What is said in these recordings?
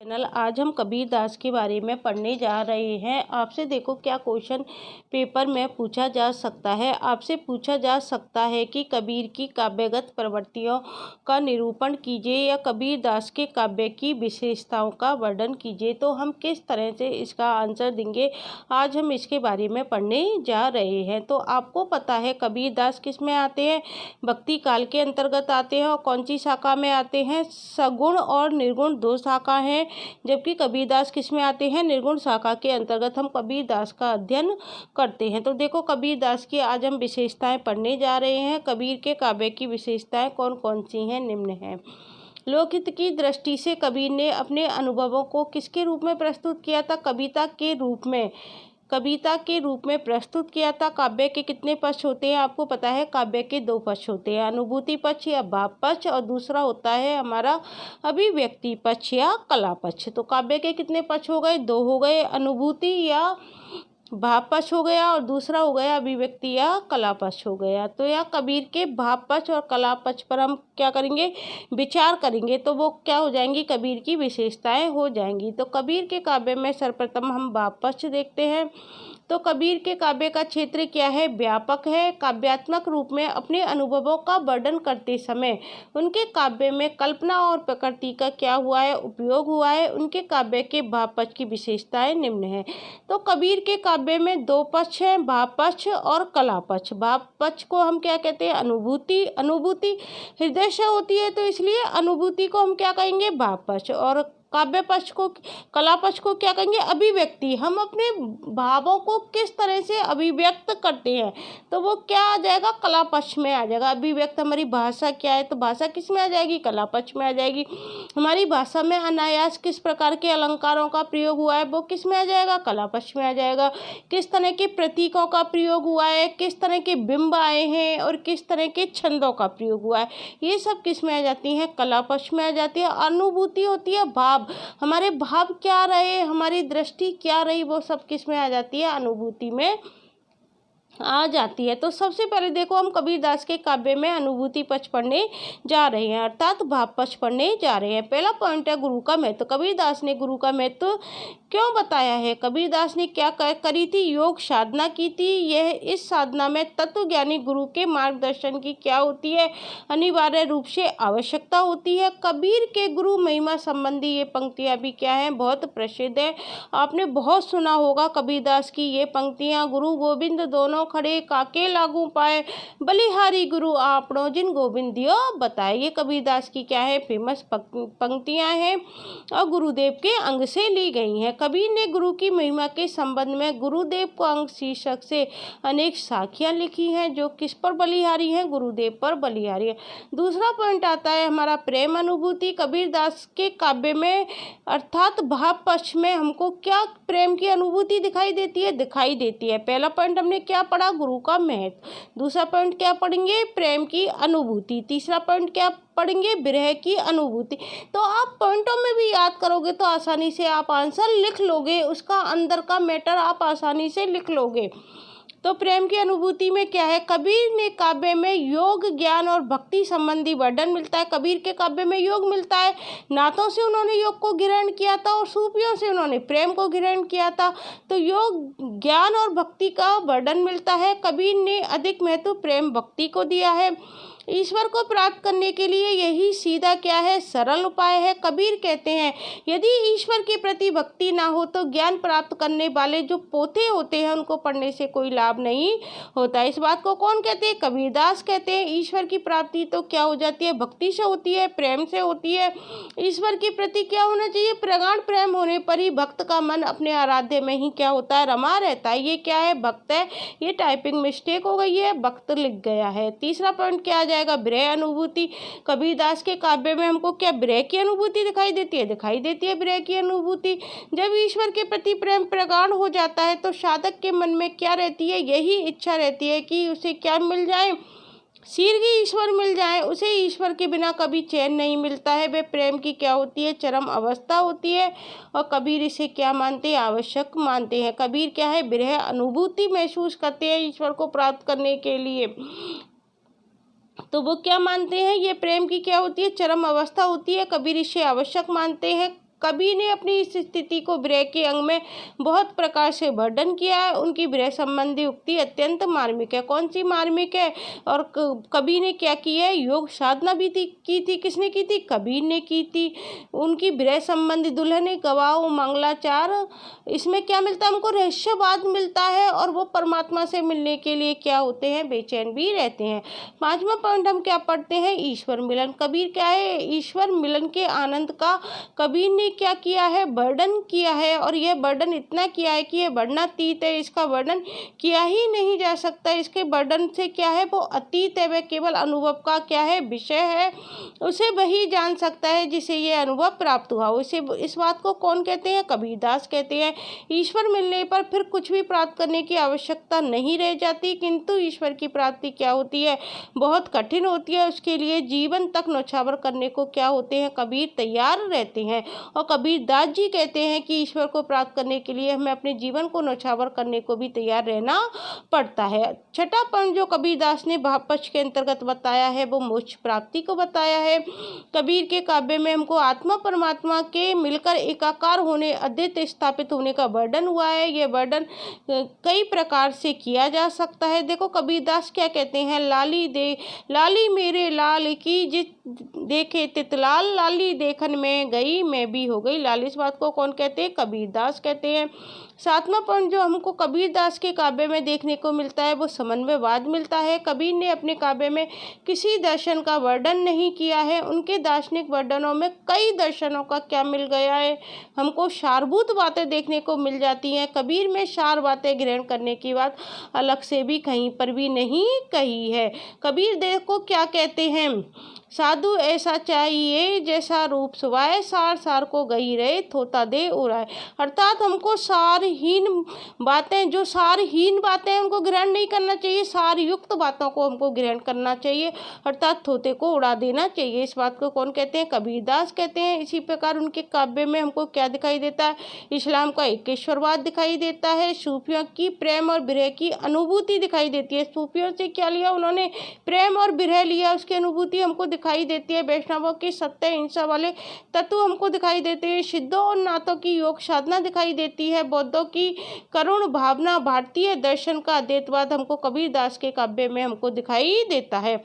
Channel आज हम कबीर दास के बारे में पढ़ने जा रहे हैं। आपसे देखो क्या क्वेश्चन पेपर में पूछा जा सकता है। आपसे पूछा जा सकता है कि कबीर की काव्यगत प्रवृत्तियों का निरूपण कीजिए या कबीर दास के काव्य की विशेषताओं का वर्णन कीजिए। तो हम किस तरह से इसका आंसर देंगे, आज हम इसके बारे में पढ़ने जा रहे हैं। तो आपको पता है कबीर दास किस में आते हैं, भक्ति काल के अंतर्गत आते हैं। और कौन सी शाखा में आते हैं, सगुण और निर्गुण दो शाखा हैं। जबकि कबीरदास किस में आते हैं, निर्गुण शाखा के अंतर्गत हम कबीरदास का अध्ययन करते हैं। तो देखो कबीरदास की आज हम विशेषताएं पढ़ने जा रहे हैं। कबीर के काव्य की विशेषताएं कौन कौन सी हैं, निम्न है। लोकहित की दृष्टि से कबीर ने अपने अनुभवों को किसके रूप में प्रस्तुत किया था, कविता के रूप में प्रस्तुत किया था। काव्य के कितने पक्ष होते हैं, आपको पता है काव्य के दो पक्ष होते हैं, अनुभूति पक्ष या भाव पक्ष, और दूसरा होता है हमारा अभिव्यक्ति पक्ष या कला पक्ष। तो काव्य के कितने पक्ष हो गए, दो हो गए, अनुभूति या भाव पक्ष हो गया और दूसरा हो गया अभिव्यक्ति या कला पक्ष हो गया। तो यह कबीर के भाव पक्ष और कला पक्ष पर हम क्या करेंगे, विचार करेंगे। तो वो क्या हो जाएंगी, कबीर की विशेषताएं हो जाएंगी। तो कबीर के काव्य में सर्वप्रथम हम भाव पक्ष देखते हैं। तो कबीर के काव्य का क्षेत्र क्या है, व्यापक है। काव्यात्मक रूप में अपने अनुभवों का वर्णन करते समय उनके काव्य में कल्पना और प्रकृति का क्या हुआ है, उपयोग हुआ है। उनके काव्य के भाव पक्ष की विशेषताएं निम्न है। तो कबीर के काव्य में दो पक्ष हैं, भाव पक्ष और कला पक्ष। भाव पक्ष को हम क्या कहते हैं, अनुभूति हृदय से होती है, तो इसलिए अनुभूति को हम क्या कहेंगे, भाव पक्ष। और काव्य पक्ष को, कला पक्ष को क्या कहेंगे, अभिव्यक्ति। हम अपने भावों को किस तरह से अभिव्यक्त करते हैं, तो वो क्या आ जाएगा, कला पक्ष में आ जाएगा। अभिव्यक्त हमारी भाषा क्या है, तो भाषा किस में आ जाएगी, कला पक्ष में आ जाएगी। हमारी भाषा में अनायास किस प्रकार के अलंकारों का प्रयोग हुआ है, वो किस में आ जाएगा, कला पक्ष में आ जाएगा। किस तरह के प्रतीकों का प्रयोग हुआ है, किस तरह के बिंब आए हैं और किस तरह के छंदों का प्रयोग हुआ है, ये सब किस में आ जाती हैं, कला पक्ष में आ जाती है। अनुभूति होती है भाव, हमारे भाव क्या रहे, हमारी दृष्टि क्या रही, वो सब किस में आ जाती है, अनुभूति में आ जाती है। तो सबसे पहले देखो हम कबीरदास के काव्य में अनुभूति पक्ष पढ़ने जा रहे हैं, अर्थात भाव पक्ष पढ़ने जा रहे हैं। पहला पॉइंट है गुरु का महत्व। कबीरदास ने गुरु का महत्व क्यों बताया है, कबीरदास ने क्या करी थी, योग साधना की थी। यह इस साधना में तत्वज्ञानी गुरु के मार्गदर्शन की क्या होती है, अनिवार्य रूप से आवश्यकता होती है। कबीर के गुरु महिमा संबंधी ये पंक्तियां भी क्या है, बहुत प्रसिद्ध है। आपने बहुत सुना होगा कबीरदास की ये पंक्तियां, गुरु गोविंद दोनों खड़े काके लागू पाए, बलिहारी गुरु आपनो जिन गोविंद दियो बताए। ये कबीरदास की क्या है, फेमस पंक्तियां हैं और गुरुदेव के अंग से ली गई हैं। कबीर ने गुरु की महिमा के संबंध में गुरुदेव को अंग शीर्षक से अनेक साखियां लिखी हैं, जो किस पर बलिहारी हैं, गुरुदेव पर बलिहारी है। दूसरा पॉइंट आता है हमारा प्रेम अनुभूति। कबीरदास के काव्य में अर्थात भाव पक्ष में हमको क्या प्रेम की अनुभूति दिखाई देती है, पहला पॉइंट हमने क्या पढ़ा, गुरु का महत्व। दूसरा पॉइंट क्या पढ़ेंगे, प्रेम की अनुभूति। तीसरा पॉइंट क्या पढ़ेंगे, विरह की अनुभूति। तो आप पॉइंटों में भी याद करोगे तो आसानी से आप आंसर लिख लोगे, उसका अंदर का मैटर आप आसानी से लिख लोगे। तो प्रेम की अनुभूति में क्या है, कबीर ने काव्य में योग, ज्ञान और भक्ति संबंधी वर्णन मिलता है। कबीर के काव्य में योग मिलता है, नातों से उन्होंने योग को ग्रहण किया था और सूफियों से उन्होंने प्रेम को ग्रहण किया था। तो योग, ज्ञान और भक्ति का वर्णन मिलता है। कबीर ने अधिक महत्व प्रेम भक्ति को दिया है। ईश्वर को प्राप्त करने के लिए यही सीधा क्या है, सरल उपाय है। कबीर कहते हैं यदि ईश्वर के प्रति भक्ति ना हो तो ज्ञान प्राप्त करने वाले जो पोथे होते हैं उनको पढ़ने से कोई लाभ नहीं होता। इस बात को कौन कहते हैं, कबीरदास कहते हैं। ईश्वर की प्राप्ति तो क्या हो जाती है, भक्ति से होती है, प्रेम से होती है। ईश्वर के प्रति क्या होना चाहिए, प्रगाढ़ प्रेम होने पर ही भक्त का मन अपने आराध्य में ही क्या होता है, रमा रहता है। ये क्या है, भक्त है। ये टाइपिंग मिस्टेक हो गई है, भक्त लिख गया है। तीसरा पॉइंट क्या आ जाएगा, विरह अनुभूति। कबीरदास के काव्य में हमको क्या विरह की अनुभूति दिखाई देती है विरह की अनुभूति। जब ईश्वर के प्रति प्रेम प्रगाढ़ हो जाता है तो साधक के मन में क्या रहती है, यही इच्छा रहती है कि उसे क्या मिल जाए, शीघ्र ईश्वर मिल जाए। उसे ईश्वर के बिना कभी चैन नहीं मिलता है। वे प्रेम की क्या होती है, चरम अवस्था होती है। और कबीर इसे क्या मानते हैं, आवश्यक मानते हैं। कबीर क्या है, विरह अनुभूति महसूस करते हैं ईश्वर को प्राप्त करने के लिए। तो वो क्या मानते हैं, ये प्रेम की क्या होती है, चरम अवस्था होती है। कबीर इसे आवश्यक मानते हैं। कबीर ने अपनी इस स्थिति को विरह के अंग में बहुत प्रकार से वर्णन किया है। उनकी विरह संबंधी उक्ति अत्यंत मार्मिक है। कौन सी मार्मिक है और कबीर ने क्या किया है? योग साधना भी की थी। किसने की थी? कबीर ने की थी। उनकी विरह संबंधी दुल्हने गवाओ मंगलाचार, इसमें क्या मिलता है हमको? रहस्यवाद मिलता है और वो परमात्मा से मिलने के लिए क्या होते हैं? बेचैन भी रहते हैं। 5वां पॉइंट हम क्या पढ़ते हैं? ईश्वर मिलन। कबीर क्या है? ईश्वर मिलन के आनंद का कबीर ने क्या किया है? वर्णन किया है और यह वर्णन इतना किया है कि यह वर्णनातीत है। इसका वर्णन किया ही नहीं जा सकता। इसके वर्णन से क्या है? वो अतीत है। वह केवल अनुभव का क्या है? विषय है। उसे वही जान सकता है जिसे यह अनुभव प्राप्त हुआ। उसे इस बात को कौन कहते हैं? कबीरदास कहते हैं। ईश्वर मिलने पर फिर कुछ भी प्राप्त करने की आवश्यकता नहीं रह जाती, किंतु ईश्वर की प्राप्ति क्या होती है? बहुत कठिन होती है। उसके लिए जीवन तक न्यौछावर करने को क्या होते हैं? कबीर तैयार रहते हैं। और कबीरदास जी कहते हैं कि ईश्वर को प्राप्त करने के लिए हमें अपने जीवन को न्यौछावर करने को भी तैयार रहना पड़ता है। छठा पॉइंट जो कबीरदास ने भाव पक्ष के अंतर्गत बताया है वो मोक्ष प्राप्ति को बताया है। कबीर के काव्य में हमको आत्मा परमात्मा के मिलकर एकाकार होने, अद्वैत स्थापित होने का वर्णन हुआ है। यह वर्णन कई प्रकार से किया जा सकता है। देखो कबीरदास क्या कहते हैं? लाली मेरे लाल की जित देखे तितलाल, लाली देखन में गई मैं भी हो गई लाल। इस बात को कौन कहते हैं? कबीरदास कहते हैं। 7वां पॉइंट जो हमको कबीरदास के काव्य में देखने को मिलता है वो समन्वयवाद मिलता है। कबीर ने अपने काव्य में किसी दर्शन का वर्णन नहीं किया है। उनके दार्शनिक वर्णनों में कई दर्शनों का क्या मिल गया है? हमको सारभूत बातें देखने को मिल जाती हैं। कबीर में सार बातें ग्रहण करने की बात अलग से भी कहीं पर भी नहीं कही है। कबीर देखो क्या कहते हैं? साधु ऐसा चाहिए जैसा रूप सुवाए, सार सार को गई रहे थोता दे उड़ाए। अर्थात हमको सारहीन बातें, जो सारहीन बातें हैं उनको ग्रहण नहीं करना चाहिए, सार युक्त बातों को हमको ग्रहण करना चाहिए, अर्थात थोते को उड़ा देना चाहिए। इस बात को कौन कहते हैं? कबीरदास कहते हैं। इसी प्रकार उनके काव्य में हमको क्या दिखाई देता है? इस्लाम का एकेश्वरवाद दिखाई देता है। सूफियों की प्रेम और विरह की अनुभूति दिखाई देती है। सूफियों से क्या लिया उन्होंने? प्रेम और विरह लिया, उसकी अनुभूति हमको दिखाई देती है। वैष्णवों की सत्य हिंसा वाले तत्व हमको दिखाई देते हैं। सिद्धों और नाथों की योग साधना दिखाई देती है। बौद्धों की करुण भावना, भारतीय दर्शन का अद्वैतवाद हमको कबीरदास के काव्य में हमको दिखाई देता है।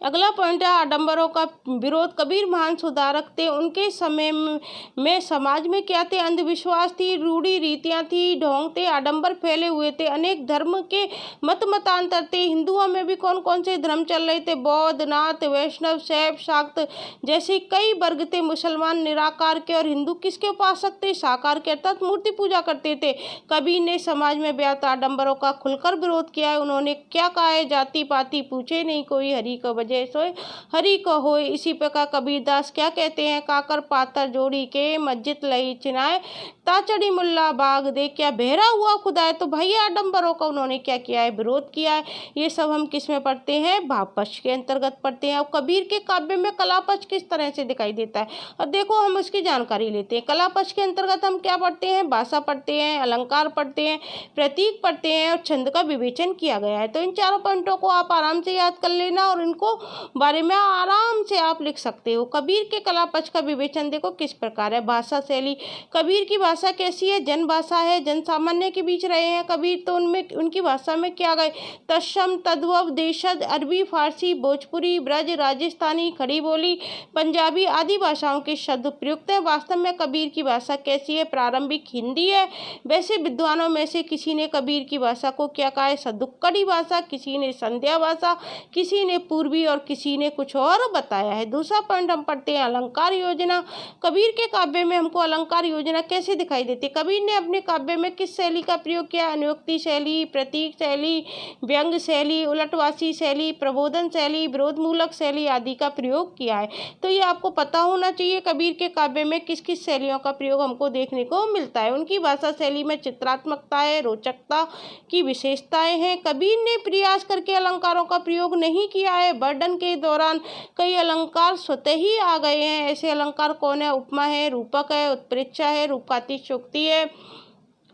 अगला पॉइंट है आडंबरों का विरोध। कबीर महान सुधारक थे। उनके समय में समाज में क्या थे? अंधविश्वास थी, रूढ़ी रीतियां थी, ढोंग थे, आडंबर फैले हुए थे, अनेक धर्म के मतांतर थे। हिंदुओं में भी कौन कौन से धर्म चल रहे थे? बौद्ध, नाथ, वैष्णव, शैव, शाक्त जैसे कई वर्ग थे। मुसलमान निराकार के और हिंदू किसके उपासक थे? साकार के, अर्थात मूर्ति पूजा करते थे। कबीर ने समाज में व्याप्त आडंबरों का खुलकर विरोध किया है। उन्होंने क्या कहा है? जाति पाति पूछे नहीं कोई, हरि को बजे सोए हरि को होए। इसी प्रकार कबीरदास क्या कहते हैं? काकर पातर जोड़ी के मस्जिद लई चिनाए, ताचड़ी मुल्ला बाग दे, क्या बहरा हुआ खुदा है। तो भाई आडंबरों का उन्होंने क्या किया है? विरोध किया है। ये सब हम किस में पढ़ते हैं? भाव पक्ष के अंतर्गत पढ़ते हैं। अब कबीर के काव्य में कला पक्ष किस तरह से दिखाई देता है, अब देखो हम उसकी जानकारी लेते हैं। कला पक्ष के अंतर्गत हम क्या पढ़ते हैं? भाषा पढ़ते हैं, अलंकार पढ़ते हैं, प्रतीक पढ़ते हैं और छंद का विवेचन किया गया है। तो इन चारों पॉइंटों को आप आराम से याद कर लेना और इनको बारे में आराम से आप लिख सकते हो। कबीर के कला पक्ष का विवेचन देखो किस प्रकार है। भाषा शैली, कबीर की भाषा कैसी है? जन भाषा है, जन सामान्य के बीच रहे हैं कबीर, तो उनमें उनकी भाषा में क्या गए? तत्सम, तद्भव, देशज, अरबी, फारसी, भोजपुरी, ब्रज, राजस्थानी, खड़ी बोली, पंजाबी आदि भाषाओं के शब्द प्रयुक्त है। वास्तव में कबीर की भाषा कैसी है? प्रारंभिक हिंदी है। वैसे विद्वानों में से किसी ने कबीर की भाषा को क्या कहा है? सदुक्कड़ी भाषा, किसी ने संध्या भाषा, किसी ने पूर्वी और किसी ने कुछ और बताया है। दूसरा पॉइंट हम पढ़ते हैं अलंकार योजना। कबीर के काव्य में हमको अलंकार योजना कैसे दिखाई देती है? कबीर ने अपने काव्य में किस शैली का प्रयोग किया? अनुक्ति शैली, प्रतीक शैली, व्यंग शैली, उलटवासी शैली, प्रबोधन शैली, विरोधमूलक शैली आदि का प्रयोग किया है। तो ये आपको पता होना चाहिए कबीर के काव्य में किस किस शैलियों का प्रयोग हमको देखने को मिलता है। उनकी भाषा शैली में चित्रात्मकता है, रोचकता की विशेषताएं हैं। कबीर ने प्रयास करके अलंकारों का प्रयोग नहीं किया है। वर्णन के दौरान कई अलंकार स्वतः ही आ गए हैं। ऐसे अलंकार कौन है? उपमा है, रूपक है, उत्प्रेक्षा है, रूपकाती शोक्ति है,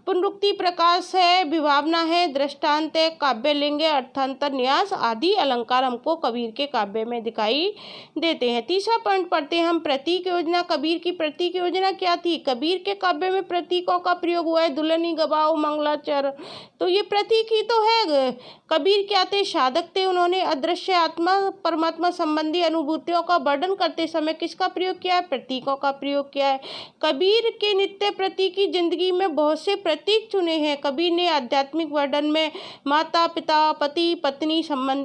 पुनरुक्ति, प्रकाश है, विभावना है, दृष्टांत है, काव्य लिंग है, अर्थांतर, न्यास आदि अलंकार हमको कबीर के काव्य में दिखाई देते हैं। तीसरा पॉइंट पढ़ते हैं हम, प्रतीक योजना। कबीर की प्रतीक योजना क्या थी? कबीर के काव्य में प्रतीकों का प्रयोग हुआ है। दुल्हनी गवाओ मंगलाचरण, तो ये प्रतीक ही तो है। कबीर क्या थे? साधक थे। उन्होंने अदृश्य आत्मा परमात्मा संबंधी अनुभूतियों का वर्णन करते समय किसका प्रयोग किया है? प्रतीकों का प्रयोग किया है। कबीर के नित्य प्रतीक की जिंदगी में बहुत से प्रतीक चुने हैं। कबीर ने आध्यात्मिक वर्णन में माता पिता, पति पत्नी संबंध